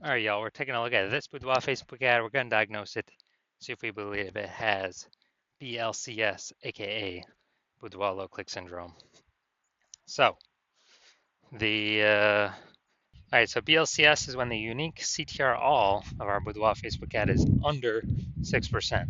All right, y'all, we're taking a look at this Boudoir Facebook ad. We're going to diagnose it, see if we believe it has BLCS, aka Boudoir low click syndrome. So, all right, so BLCS is when the unique CTR all of our Boudoir Facebook ad is under 6%,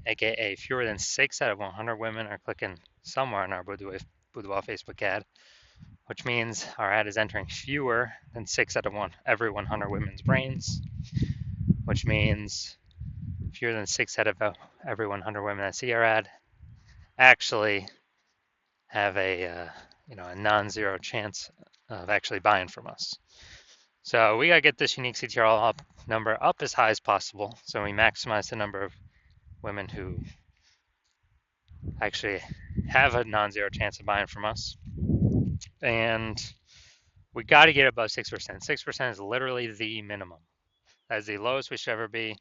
aka fewer than 6 out of 100 women are clicking somewhere on our Boudoir Facebook ad, which means our ad is entering fewer than 6 out of every 100 women's brains, which means fewer than 6 out of every 100 women that see our ad actually have a non-zero chance of actually buying from us. So we gotta get this unique CTR number up as high as possible, so we maximize the number of women who actually have a non-zero chance of buying from us, and we got to get above 6%. 6% is literally the minimum. That is the lowest we should ever be, and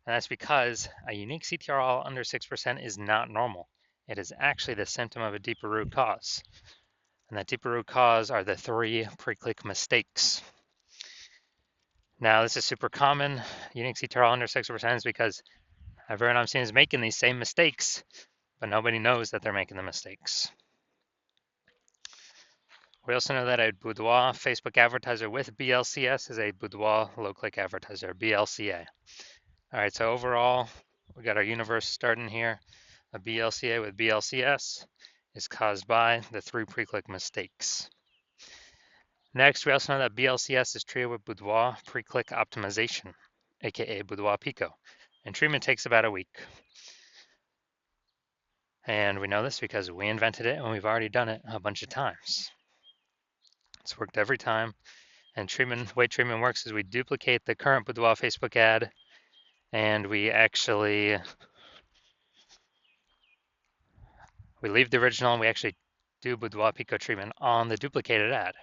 that's because a unique CTR all under 6% is not normal. It is actually the symptom of a deeper root cause. And that deeper root cause are the 3 pre-click mistakes. Now, this is super common. Unique CTR all under 6% is because everyone I'm seeing is making these same mistakes, but nobody knows that they're making the mistakes. We also know that a Boudoir Facebook advertiser with BLCS is a Boudoir low-click advertiser, BLCA. All right, so overall, we got our universe starting here. A BLCA with BLCS is caused by the 3 pre-click mistakes. Next, we also know that BLCS is treated with Boudoir pre-click optimization, aka Boudoir Pico, and treatment takes about a week. And we know this because we invented it and we've already done it a bunch of times. It's worked every time. And the way treatment works is we duplicate the current Boudoir Facebook ad, and we leave the original and we actually do Boudoir Pico treatment on the duplicated ad,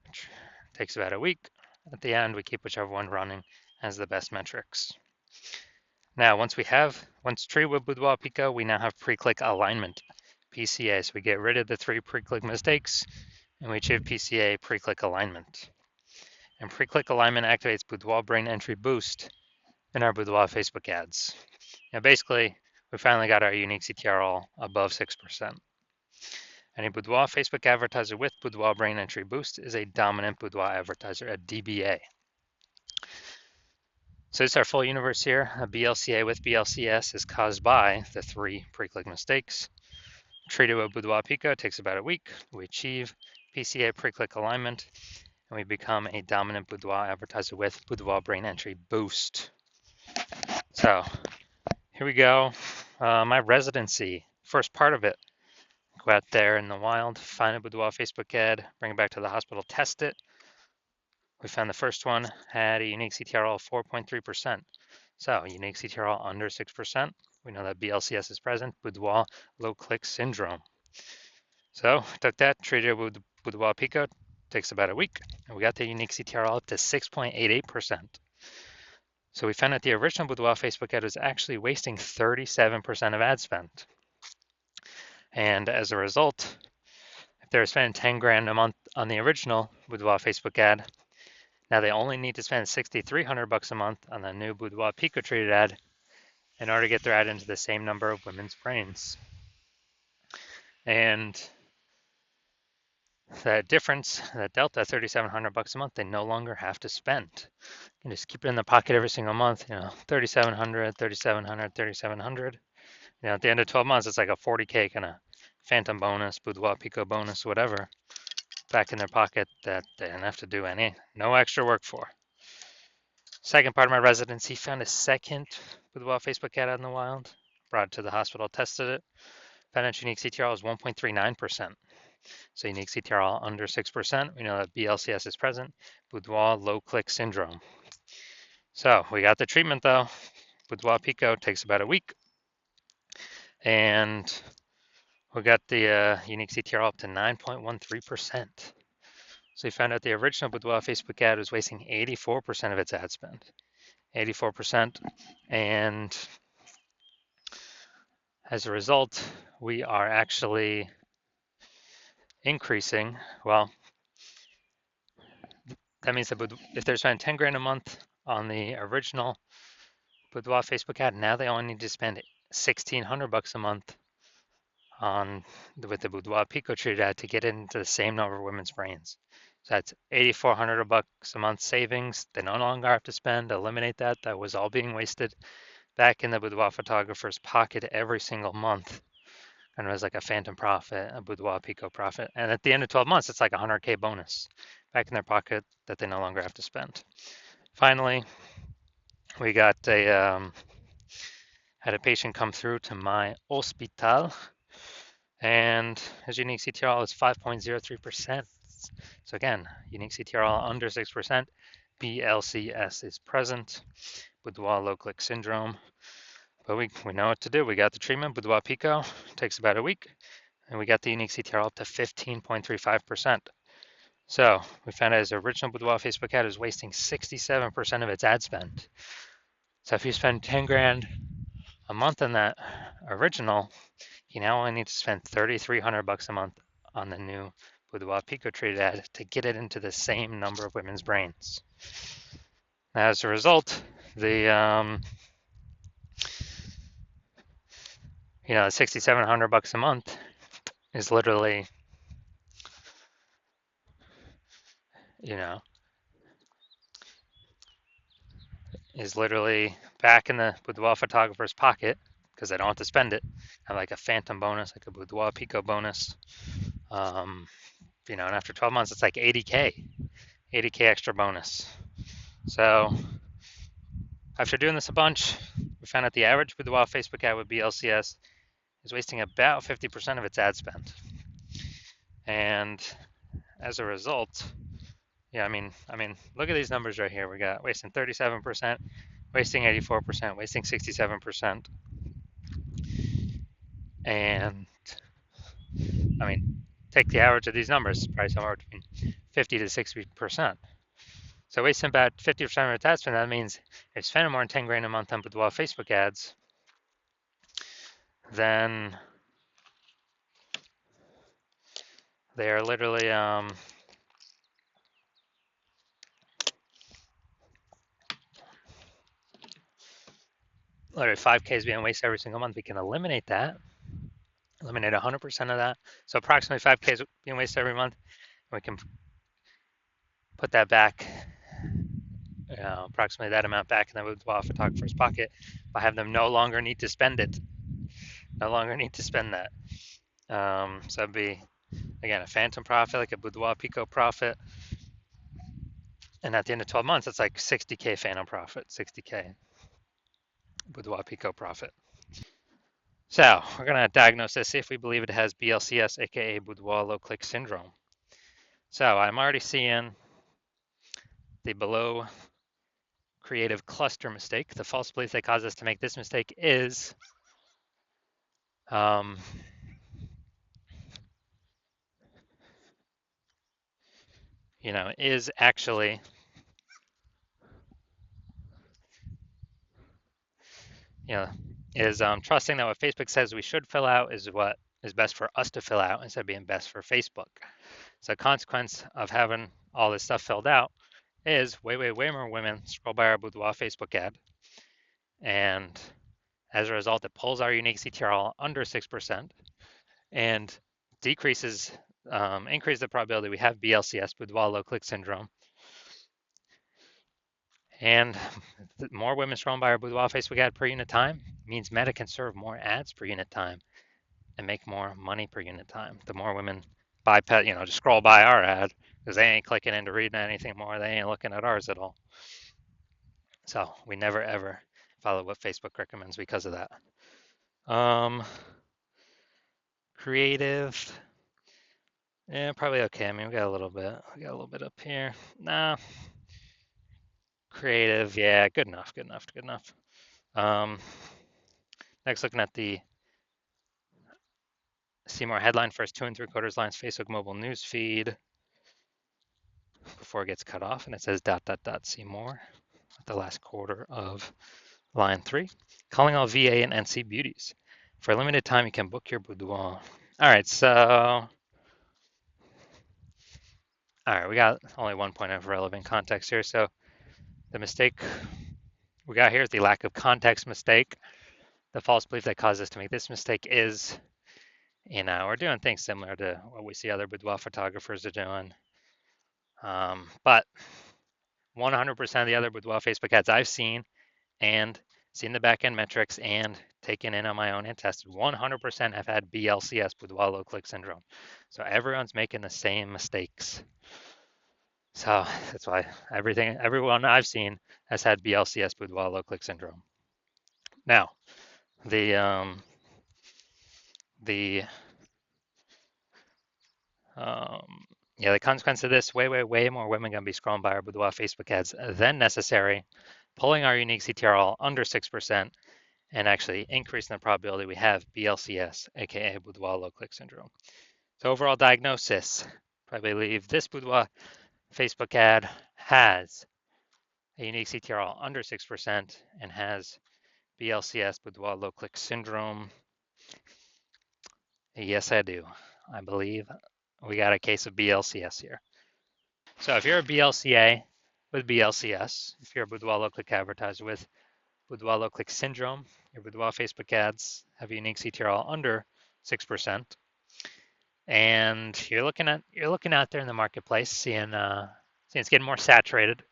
which takes about a week. At the end, we keep whichever one running as the best metrics. Now, once treated with Boudoir Pico, we now have pre-click alignment, PCA. So we get rid of the 3 pre-click mistakes and we achieve PCA, pre-click alignment. And pre-click alignment activates Boudoir brain entry boost in our Boudoir Facebook ads. Now, basically, we finally got our unique CTR all above 6%. And a Boudoir Facebook advertiser with Boudoir brain entry boost is a dominant Boudoir advertiser, a DBA. So this is our full universe here. A BLCA with BLCS is caused by the 3 pre-click mistakes. Treated with Boudoir Pico takes about a week. We achieve PCA pre-click alignment, and we become a dominant Boudoir advertiser with Boudoir brain entry boost. So here we go. My residency, first part of it. Go out there in the wild, find a Boudoir Facebook ad, bring it back to the hospital, test it. We found the first one had a unique CTR of 4.3%. So unique CTR under 6%. We know that BLCS is present, Boudoir low click syndrome. So took that, treated it with Boudoir Pico, takes about a week, and we got the unique CTR up to 6.88%. So we found that the original Boudoir Facebook ad was actually wasting 37% of ad spend. And as a result, if they were spending 10 grand a month on the original Boudoir Facebook ad, now they only need to spend $6,300 a month on the new Boudoir Pico treated ad in order to get their ad into the same number of women's brains. And that difference, that delta, $3,700 a month, they no longer have to spend. You can just keep it in the pocket every single month, $3,700, $3,700, $3,700. At the end of 12 months, it's like a 40K kind of phantom bonus, Boudoir Pico bonus, whatever, back in their pocket that they didn't have to do no extra work for. Second part of my residency, found a second Boudoir Facebook ad out in the wild, brought it to the hospital, tested it, found its unique CTR was 1.39%. So unique CTR under 6%. We know that BLCS is present, Boudoir low click syndrome. So we got the treatment though. Boudoir Pico takes about a week. And we got the unique CTR up to 9.13%. So we found out the original Boudoir Facebook ad was wasting 84% of its ad spend. 84%. And as a result, we are actually increasing, that means that if they're spending 10 grand a month on the original Boudoir Facebook ad, now they only need to spend 1,600 bucks a month on with the Boudoir Pico treated ad to get into the same number of women's brains. So that's 8,400 bucks a month savings. They no longer have to spend. Eliminate that. That was all being wasted back in the boudoir photographer's pocket every single month. And it was like a phantom profit, a Boudoir Pico profit. And at the end of 12 months, it's like a 100K bonus back in their pocket that they no longer have to spend. Finally, we got had a patient come through to my hospital, and his unique CTRL is 5.03%. So again, unique CTRL under 6%. BLCS is present. Boudoir low click syndrome. But we know what to do. We got the treatment, Boudoir Pico, takes about a week, and we got the unique CTRL up to 15.35%. So we found out his original Boudoir Facebook ad is wasting 67% of its ad spend. So if you spend 10 grand a month on that original, you now only need to spend 3,300 bucks a month on the new Boudoir Pico treated ad to get it into the same number of women's brains. Now, as a result, the 6,700 bucks a month is literally, back in the boudoir photographer's pocket because they don't have to spend it. Have like a phantom bonus, like a Boudoir Pico bonus. And after 12 months, it's like 80K extra bonus. So after doing this a bunch, we found out the average Boudoir Facebook ad with BLCS is wasting about 50% of its ad spend. And as a result, look at these numbers right here. We got wasting 37%, wasting 84%, wasting 67%. And take the average of these numbers, probably somewhere between 50 to 60%. So wasting about 50% of its ad spend, that means if spending more than 10 grand a month on Boudoir Facebook ads, then they are literally 5K is being wasted every single month. We can eliminate that, eliminate 100% of that. So approximately 5K is being wasted every month. We can put that back, approximately that amount back in the Boudoir photographer's pocket by having them no longer need to spend it. No longer need to spend that. So it'd be, again, a phantom profit, like a Boudoir Pico profit. And at the end of 12 months, it's like 60K phantom profit, 60K Boudoir Pico profit. So we're going to diagnose this, see if we believe it has BLCS, aka Boudoir low click syndrome. So I'm already seeing the below creative cluster mistake. The false belief that caused us to make this mistake is is actually trusting that what Facebook says we should fill out is what is best for us to fill out instead of being best for Facebook. So the consequence of having all this stuff filled out is way more women scroll by our Boudoir Facebook ad. And as a result, it pulls our unique CTRL under 6% and increases the probability we have BLCS, Boudoir low click syndrome. And more women scrolling by our Boudoir Facebook ad per unit time means Meta can serve more ads per unit time and make more money per unit time. The more women just scroll by our ad because they ain't clicking into reading anything more. They ain't looking at ours at all. So we never ever follow what Facebook recommends because of that. Creative, yeah, probably okay. We got a little bit up here. Nah. Creative, yeah, good enough. Next, looking at the see more headline first 2 3/4 lines Facebook mobile news feed before it gets cut off, and it says ... see more at the last quarter of line 3. Calling all VA and NC beauties. For a limited time, you can book your boudoir. All right, so All right, we got only one point of relevant context here. So the mistake we got here is the lack of context mistake. The false belief that caused us to make this mistake is, we're doing things similar to what we see other boudoir photographers are doing. But 100% of the other boudoir Facebook ads I've seen and seen the back end metrics and taken in on my own and tested, 100% have had BLCS, boudoir low click syndrome. So everyone's making the same mistakes. So that's why everyone I've seen has had BLCS, boudoir low click syndrome. Now, the the yeah, the consequence of this, way more women gonna be scrolling by our boudoir Facebook ads than necessary, pulling our unique CTRL under 6%, and actually increasing the probability we have BLCS, aka boudoir low click syndrome. So overall diagnosis, probably believe this boudoir Facebook ad has a unique CTRL under 6% and has BLCS, boudoir low click syndrome. Yes, I do. I believe we got a case of BLCS here. So if you're a BLCA with BLCS, if you're a boudoir low click advertiser with boudoir low click syndrome, your boudoir Facebook ads have a unique CTRL under 6%, and you're looking out there in the marketplace, seeing it's getting more saturated,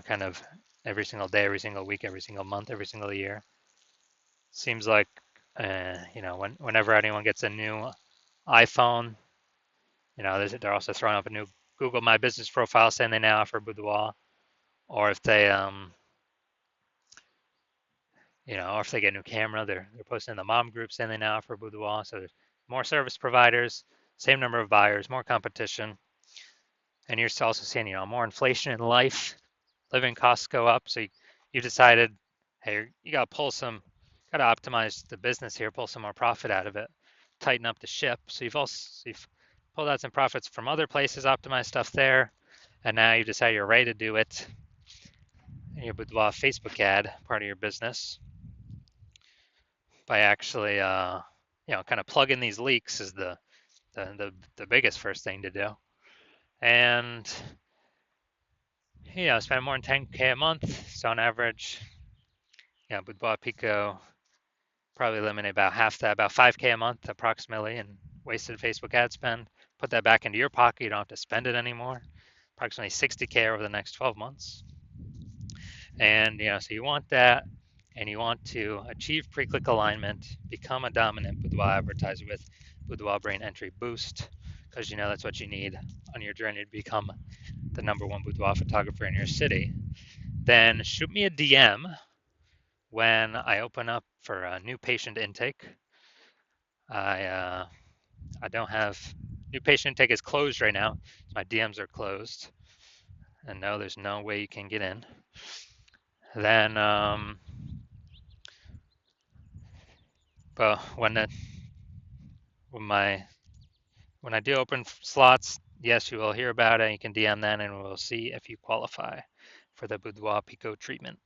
kind of every single day, every single week, every single month, every single year. Seems like whenever anyone gets a new iPhone, they're also throwing up a new Google My Business profile saying they now offer boudoir, or if they or if they get a new camera, they're posting in the mom group saying they now offer boudoir. So there's more service providers, same number of buyers, more competition, and you're also seeing more inflation in life. Living costs go up, so you decided, hey, you got to optimize the business here, pull some more profit out of it, tighten up the ship. So you've pulled out some profits from other places, optimized stuff there, and now you decide you're ready to do it in your boudoir Facebook ad, part of your business, by actually, kind of plugging these leaks is the biggest first thing to do, and spend more than 10K a month. So on average, Boudoir Pico probably eliminate about half that, about 5K a month approximately in wasted Facebook ad spend. Put that back into your pocket. You don't have to spend it anymore. Approximately 60K over the next 12 months. And, so you want that, and you want to achieve pre-click alignment, become a dominant boudoir advertiser with Boudoir Brain Entry Boost, because that's what you need on your journey to become the #1 boudoir photographer in your city. Then shoot me a DM when I open up for a new patient intake. I don't have new patient intake is closed right now. My DMs are closed, and no, there's no way you can get in. Then, but when I do open slots, yes, you will hear about it. You can DM then, and we'll see if you qualify for the Boudoir Pico treatment.